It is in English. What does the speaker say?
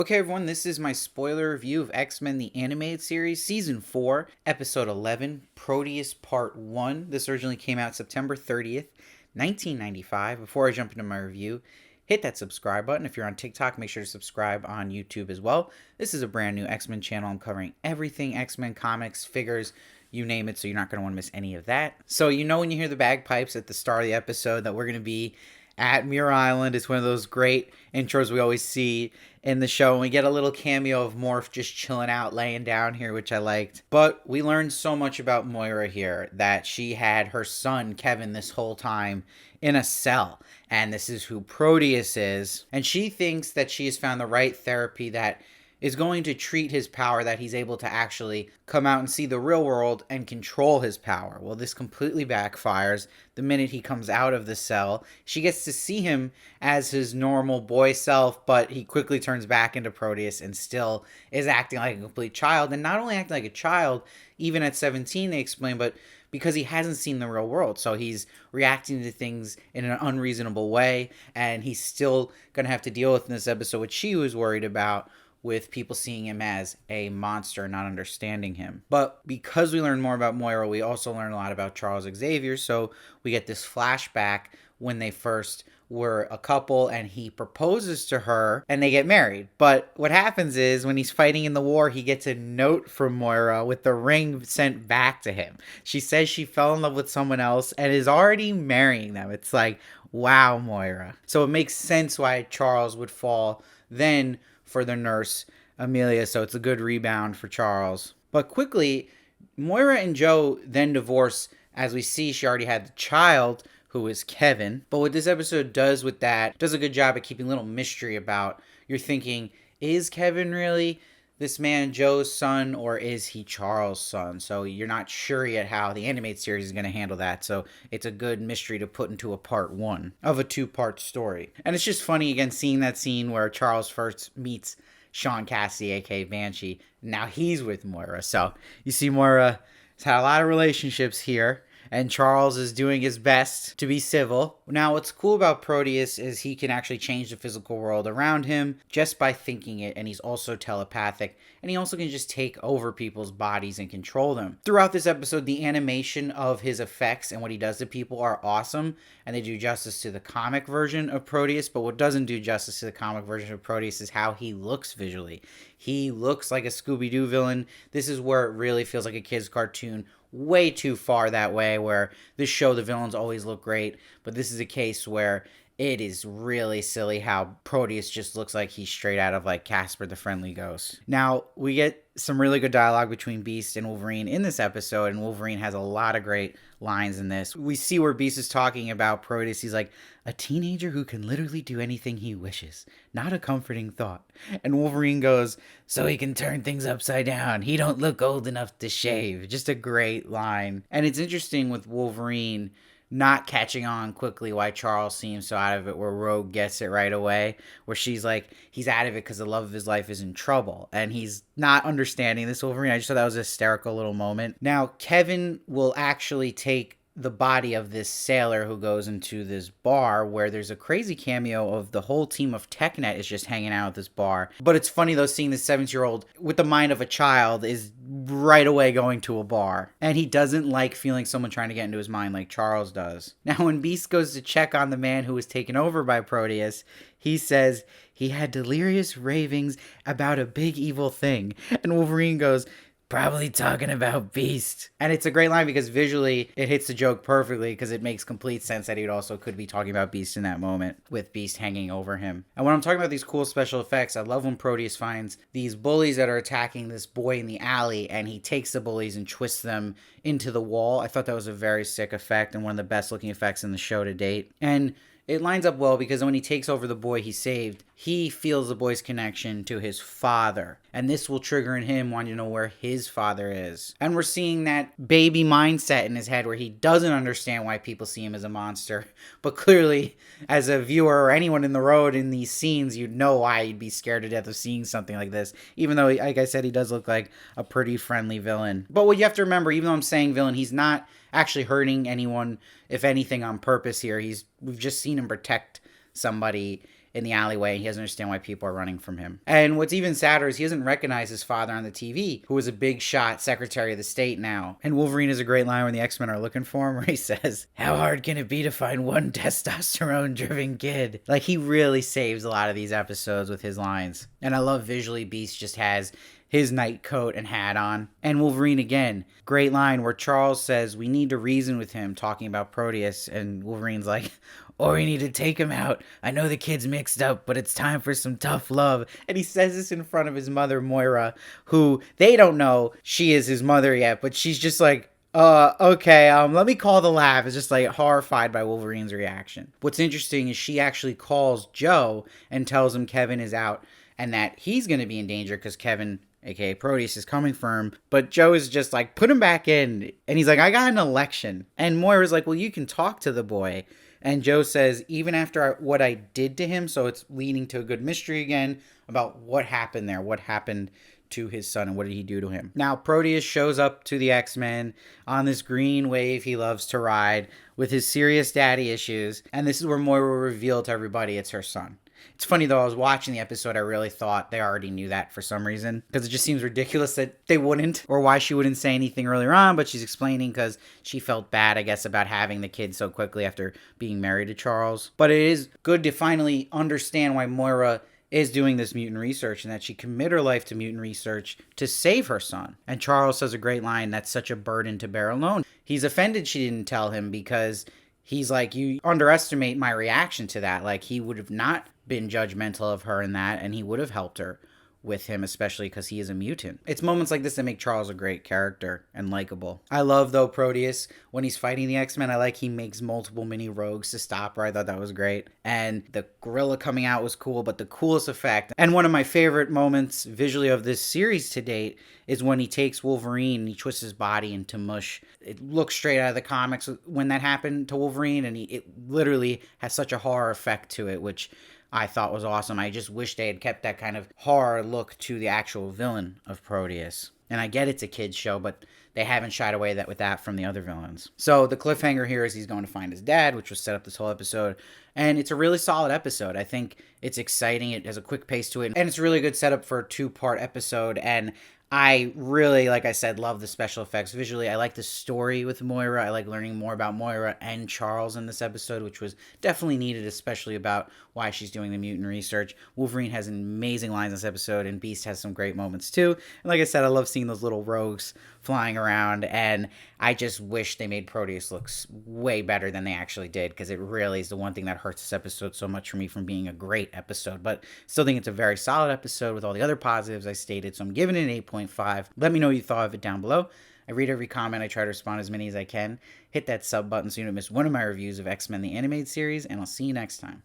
Okay, everyone, this is my spoiler review of X-Men the Animated Series, Season 4, Episode 11, Proteus Part 1. This originally came out September 30th, 1995. Before I jump into my review, hit that subscribe button. If you're on TikTok, make sure to subscribe on YouTube as well. This is a brand new X-Men channel. I'm covering everything X-Men comics, figures, you name it, so you're not going to want to miss any of that. So you know when you hear the bagpipes at the start of the episode that we're going to be at Muir Island. It's one of those great intros we always see in the show. And we get a little cameo of Morph just chilling out, laying down here, which I liked. But we learned so much about Moira here that she had her son, Kevin, this whole time in a cell. And this is who Proteus is. And she thinks that she has found the right therapy that is going to treat his power, that he's able to actually come out and see the real world and control his power. Well, this completely backfires the minute he comes out of the cell. She gets to see him as his normal boy self, but he quickly turns back into Proteus and still is acting like a complete child. And not only acting like a child, even at 17, they explain, but because he hasn't seen the real world. So he's reacting to things in an unreasonable way, and he's still going to have to deal with in this episode what she was worried about, with people seeing him as a monster, not understanding him. But because we learn more about Moira, we also learn a lot about Charles Xavier. So we get this flashback when they first were a couple and he proposes to her and they get married. But what happens is when he's fighting in the war, he gets a note from Moira with the ring sent back to him. She says she fell in love with someone else and is already marrying them. It's like, wow, Moira. So it makes sense why Charles would fall then for the nurse, Amelia, so it's a good rebound for Charles. But quickly, Moira and Joe then divorce. As we see, she already had the child, who is Kevin. But what this episode does with that, does a good job at keeping a little mystery about, you're thinking, is Kevin really this man Joe's son, or is he Charles' son? So you're not sure yet how the animated series is going to handle that. So it's a good mystery to put into a part one of a two-part story. And it's just funny, again, seeing that scene where Charles first meets Sean Cassidy, aka Banshee. Now he's with Moira. So you see Moira has had a lot of relationships here, and Charles is doing his best to be civil. Now, what's cool about Proteus is he can actually change the physical world around him just by thinking it, and he's also telepathic, and he also can just take over people's bodies and control them. Throughout this episode, the animation of his effects and what he does to people are awesome, and they do justice to the comic version of Proteus, but what doesn't do justice to the comic version of Proteus is how he looks visually. He looks like a Scooby-Doo villain. This is where it really feels like a kid's cartoon, way too far that way, where this show the villains always look great, but this is a case where it is really silly how Proteus just looks like he's straight out of like Casper the Friendly Ghost. Now, we get some really good dialogue between Beast and Wolverine in this episode, and Wolverine has a lot of great lines in this. We see where Beast is talking about Proteus. He's like, a teenager who can literally do anything he wishes. Not a comforting thought. And Wolverine goes, so he can turn things upside down. He don't look old enough to shave. Just a great line. And it's interesting with Wolverine not catching on quickly why Charles seems so out of it, where Rogue gets it right away, where she's like, he's out of it because the love of his life is in trouble, and he's not understanding this Wolverine. I just thought that was a hysterical little moment. Now, Kevin will actually take the body of this sailor who goes into this bar where there's a crazy cameo of the whole team of TechNet is just hanging out at this bar. But it's funny though, seeing this 7-year-old with the mind of a child is right away going to a bar. And he doesn't like feeling someone trying to get into his mind like Charles does. Now when Beast goes to check on the man who was taken over by Proteus, he says he had delirious ravings about a big evil thing. And Wolverine goes, probably talking about Beast. And it's a great line because visually it hits the joke perfectly, because it makes complete sense that he also could be talking about Beast in that moment with Beast hanging over him. And when I'm talking about these cool special effects, I love when Proteus finds these bullies that are attacking this boy in the alley, and he takes the bullies and twists them into the wall. I thought that was a very sick effect and one of the best looking effects in the show to date. And it lines up well because when he takes over the boy he saved, he feels the boy's connection to his father. And this will trigger in him wanting to know where his father is. And we're seeing that baby mindset in his head where he doesn't understand why people see him as a monster. But clearly, as a viewer or anyone in the road in these scenes, you'd know why you'd be scared to death of seeing something like this. Even though, like I said, he does look like a pretty friendly villain. But what you have to remember, even though I'm saying villain, he's not actually hurting anyone, if anything, on purpose here. We've just seen him protect somebody in the alleyway. He doesn't understand why people are running from him. And what's even sadder is he doesn't recognize his father on the TV, who was a big shot Secretary of the State now. And Wolverine has a great line when the X-Men are looking for him where he says, "How hard can it be to find one testosterone-driven kid?" Like, he really saves a lot of these episodes with his lines. And I love visually Beast just has his night coat and hat on. And Wolverine again, great line where Charles says, "We need to reason with him," talking about Proteus. And Wolverine's like, "Or we need to take him out. I know the kid's mixed up, but it's time for some tough love." And he says this in front of his mother, Moira, who they don't know she is his mother yet, but she's just like, okay, let me call the lab. It's just like horrified by Wolverine's reaction. What's interesting is she actually calls Joe and tells him Kevin is out and that he's going to be in danger because Kevin, aka Proteus, is coming for him. But Joe is just like, "Put him back in." And he's like, "I got an election." And Moira's like, "Well, you can talk to the boy." And Joe says, "Even after what I did to him," so it's leading to a good mystery again about what happened there, what happened to his son and what did he do to him. Now, Proteus shows up to the X-Men on this green wave he loves to ride with his serious daddy issues. And this is where Moira revealed to everybody it's her son. It's funny though, I was watching the episode, I really thought they already knew that for some reason, because it just seems ridiculous that they wouldn't, or why she wouldn't say anything earlier on, but she's explaining because she felt bad, I guess, about having the kid so quickly after being married to Charles. But it is good to finally understand why Moira is doing this mutant research and that she committed her life to mutant research to save her son. And Charles says a great line, "That's such a burden to bear alone." He's offended she didn't tell him because he's like, "You underestimate my reaction to that." Like, he would have not been judgmental of her in that, and he would have helped her with him, especially because he is a mutant. It's moments like this that make Charles a great character and likable. I love, though, Proteus, when he's fighting the X-Men, I like he makes multiple mini rogues to stop her. I thought that was great. And the gorilla coming out was cool, but the coolest effect, and one of my favorite moments visually of this series to date, is when he takes Wolverine and he twists his body into mush. It looks straight out of the comics when that happened to Wolverine, and it literally has such a horror effect to it, which I thought was awesome. I just wish they had kept that kind of horror look to the actual villain of Proteus. And I get it's a kid's show, but they haven't shied away with that from the other villains. So the cliffhanger here is he's going to find his dad, which was set up this whole episode. And it's a really solid episode. I think it's exciting. It has a quick pace to it. And it's a really good setup for a 2-part episode. And I really, like I said, love the special effects visually. I like the story with Moira. I like learning more about Moira and Charles in this episode, which was definitely needed, especially about why she's doing the mutant research. Wolverine has amazing lines in this episode, and Beast has some great moments too. And like I said, I love seeing those little rogues flying around, and I just wish they made Proteus look way better than they actually did, because it really is the one thing that hurts this episode so much for me from being a great episode. But still think it's a very solid episode with all the other positives I stated, so I'm giving it an 8.5. Let me know what you thought of it down below. I read every comment. I try to respond as many as I can. Hit that sub button so you don't miss one of my reviews of X-Men the Animated Series, and I'll see you next time.